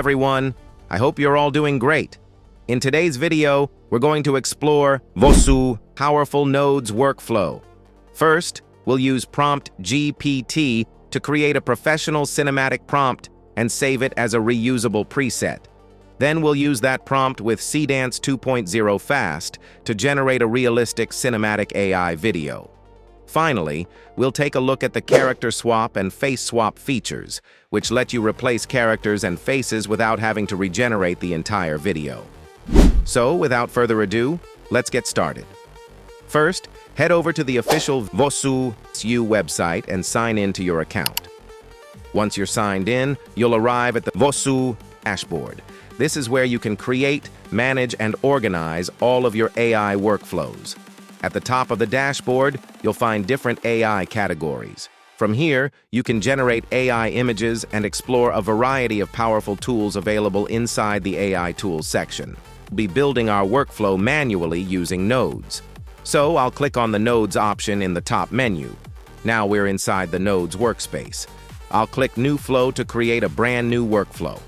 everyone. I hope you're all doing great. In today's video, we're going to explore VOSU Powerful Nodes Workflow. First, we'll use PromptGPT to create a professional cinematic prompt and save it as a reusable preset. Then we'll use that prompt with Seedance 2.0 Fast to generate a realistic cinematic AI video. Finally, we'll take a look at the CharacterSwap and FaceSwap features, which let you replace characters and faces without having to regenerate the entire video. So, without further ado, let's get started. First, head over to the official VOSU AI website and sign in to your account. Once you're signed in, you'll arrive at the VOSU dashboard. This is where you can create, manage, and organize all of your AI workflows. At the top of the dashboard, you'll find different AI categories. From here, you can generate AI images and explore a variety of powerful tools available inside the AI Tools section. We'll be building our workflow manually using nodes. So I'll click on the Nodes option in the top menu. Now we're inside the Nodes workspace. I'll click New Flow to create a brand new workflow.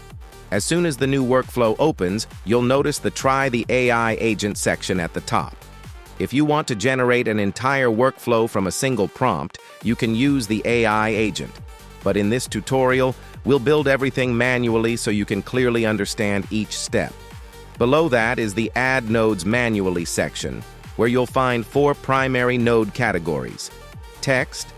As soon as the new workflow opens, you'll notice the Try the AI Agent section at the top. If you want to generate an entire workflow from a single prompt, you can use the AI agent. But in this tutorial, we'll build everything manually so you can clearly understand each step. Below that is the Add Nodes Manually section, where you'll find 4 primary node categories: text,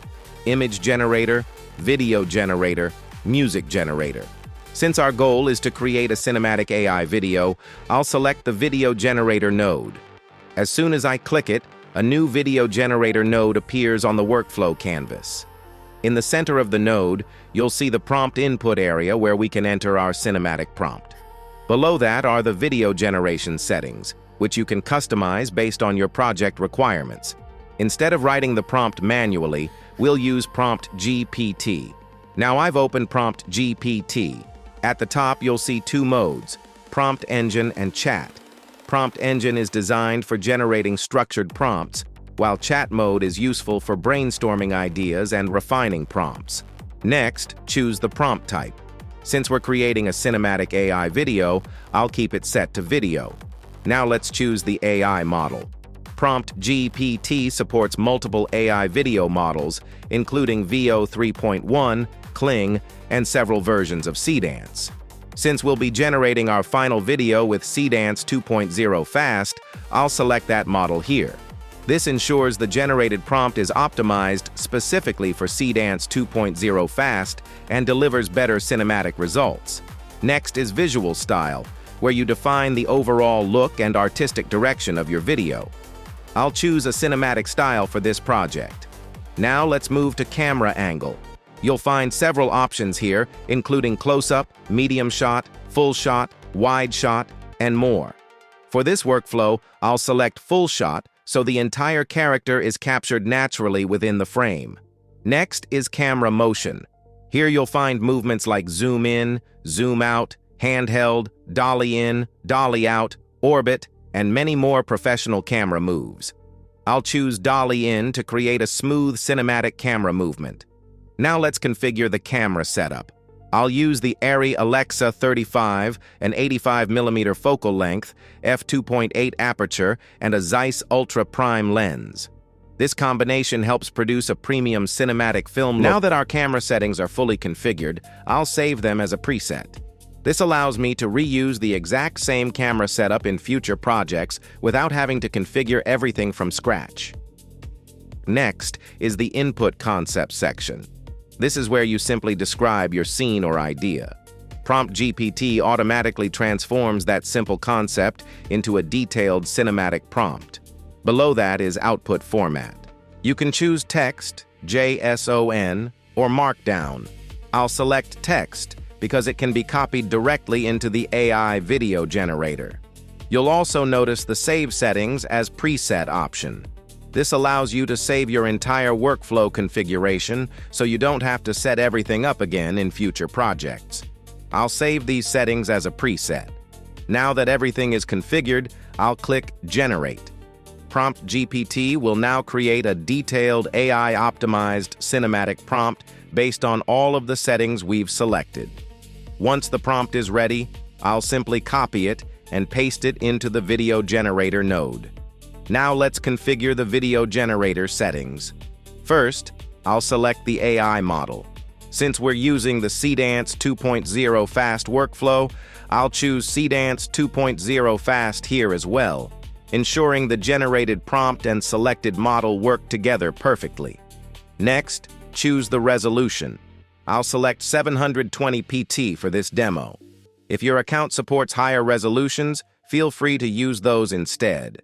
image generator, video generator, music generator. Since our goal is to create a cinematic AI video, I'll select the video generator node. As soon as I click it, a new video generator node appears on the workflow canvas. In the center of the node, you'll see the prompt input area where we can enter our cinematic prompt. Below that are the video generation settings, which you can customize based on your project requirements. Instead of writing the prompt manually, we'll use PromptGPT. Now I've opened PromptGPT. At the top, you'll see 2 modes, Prompt Engine and Chat. Prompt Engine is designed for generating structured prompts, while Chat mode is useful for brainstorming ideas and refining prompts. Next, choose the prompt type. Since we're creating a cinematic AI video, I'll keep it set to video. Now let's choose the AI model. PromptGPT supports multiple AI video models, including VO 3.1, Kling, and several versions of Seedance. Since we'll be generating our final video with Seedance 2.0 Fast, I'll select that model here. This ensures the generated prompt is optimized specifically for Seedance 2.0 Fast and delivers better cinematic results. Next is Visual Style, where you define the overall look and artistic direction of your video. I'll choose a cinematic style for this project. Now let's move to Camera Angle. You'll find several options here, including close-up, medium shot, full shot, wide shot, and more. For this workflow, I'll select full shot so the entire character is captured naturally within the frame. Next is camera motion. Here you'll find movements like zoom in, zoom out, handheld, dolly in, dolly out, orbit, and many more professional camera moves. I'll choose dolly in to create a smooth cinematic camera movement. Now let's configure the camera setup. I'll use the Arri Alexa 35, an 85mm focal length, f2.8 aperture, and a Zeiss Ultra Prime lens. This combination helps produce a premium cinematic film look. Now that our camera settings are fully configured, I'll save them as a preset. This allows me to reuse the exact same camera setup in future projects without having to configure everything from scratch. Next is the Input Concept section. This is where you simply describe your scene or idea. PromptGPT automatically transforms that simple concept into a detailed cinematic prompt. Below that is Output Format. You can choose text, JSON, or Markdown. I'll select text because it can be copied directly into the AI video generator. You'll also notice the Save Settings as Preset option. This allows you to save your entire workflow configuration so you don't have to set everything up again in future projects. I'll save these settings as a preset. Now that everything is configured, I'll click Generate. PromptGPT will now create a detailed AI-optimized cinematic prompt based on all of the settings we've selected. Once the prompt is ready, I'll simply copy it and paste it into the video generator node. Now let's configure the video generator settings. First, I'll select the AI model. Since we're using the Seedance 2.0 fast workflow, I'll choose Seedance 2.0 fast here as well, ensuring the generated prompt and selected model work together perfectly. Next, choose the resolution. I'll select 720 PT for this demo. If your account supports higher resolutions, feel free to use those instead.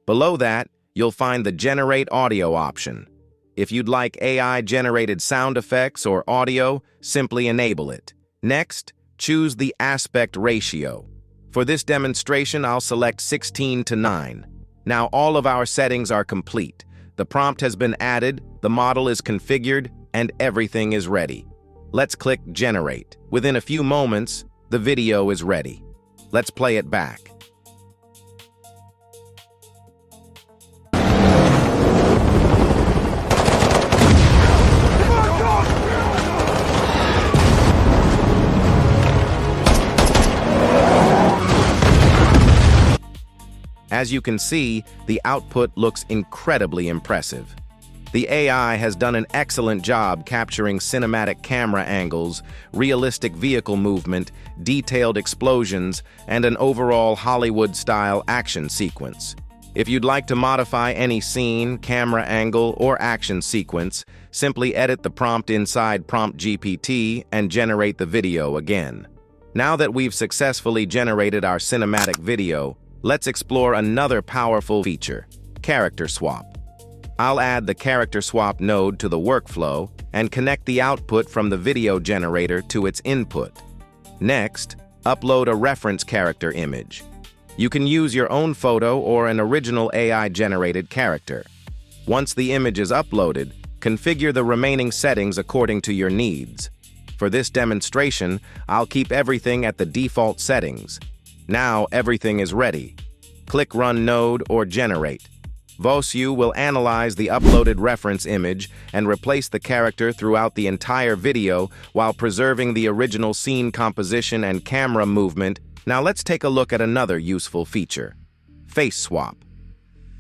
Below that, you'll find the Generate Audio option. If you'd like AI-generated sound effects or audio, simply enable it. Next, choose the aspect ratio. For this demonstration, I'll select 16:9. Now all of our settings are complete. The prompt has been added, the model is configured, and everything is ready. Let's click Generate. Within a few moments, the video is ready. Let's play it back. As you can see, the output looks incredibly impressive. The AI has done an excellent job capturing cinematic camera angles, realistic vehicle movement, detailed explosions, and an overall Hollywood-style action sequence. If you'd like to modify any scene, camera angle, or action sequence, simply edit the prompt inside PromptGPT and generate the video again. Now that we've successfully generated our cinematic video, let's explore another powerful feature, CharacterSwap. I'll add the CharacterSwap node to the workflow and connect the output from the video generator to its input. Next, upload a reference character image. You can use your own photo or an original AI-generated character. Once the image is uploaded, configure the remaining settings according to your needs. For this demonstration, I'll keep everything at the default settings. Now everything is ready. Click Run Node or Generate. VOSU will analyze the uploaded reference image and replace the character throughout the entire video while preserving the original scene composition and camera movement. Now let's take a look at another useful feature, FaceSwap.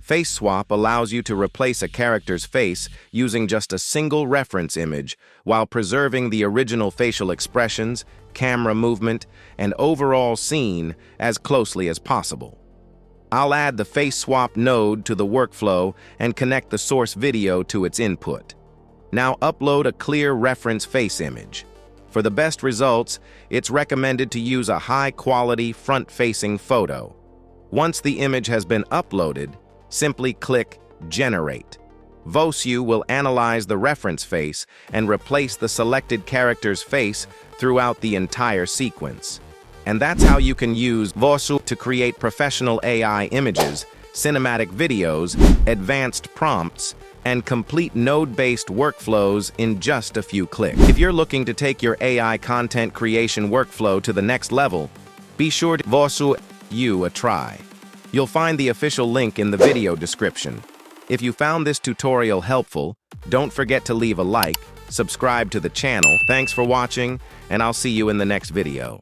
FaceSwap allows you to replace a character's face using just a single reference image while preserving the original facial expressions, camera movement, and overall scene as closely as possible. I'll add the FaceSwap node to the workflow and connect the source video to its input. Now upload a clear reference face image. For the best results, it's recommended to use a high-quality front-facing photo. Once the image has been uploaded, simply click Generate. VOSU will analyze the reference face and replace the selected character's face throughout the entire sequence. And that's how you can use VOSU to create professional AI images, cinematic videos, advanced prompts, and complete node-based workflows in just a few clicks. If you're looking to take your AI content creation workflow to the next level, be sure to VOSU you a try. You'll find the official link in the video description. If you found this tutorial helpful, don't forget to leave a like, subscribe to the channel. Thanks for watching, and I'll see you in the next video.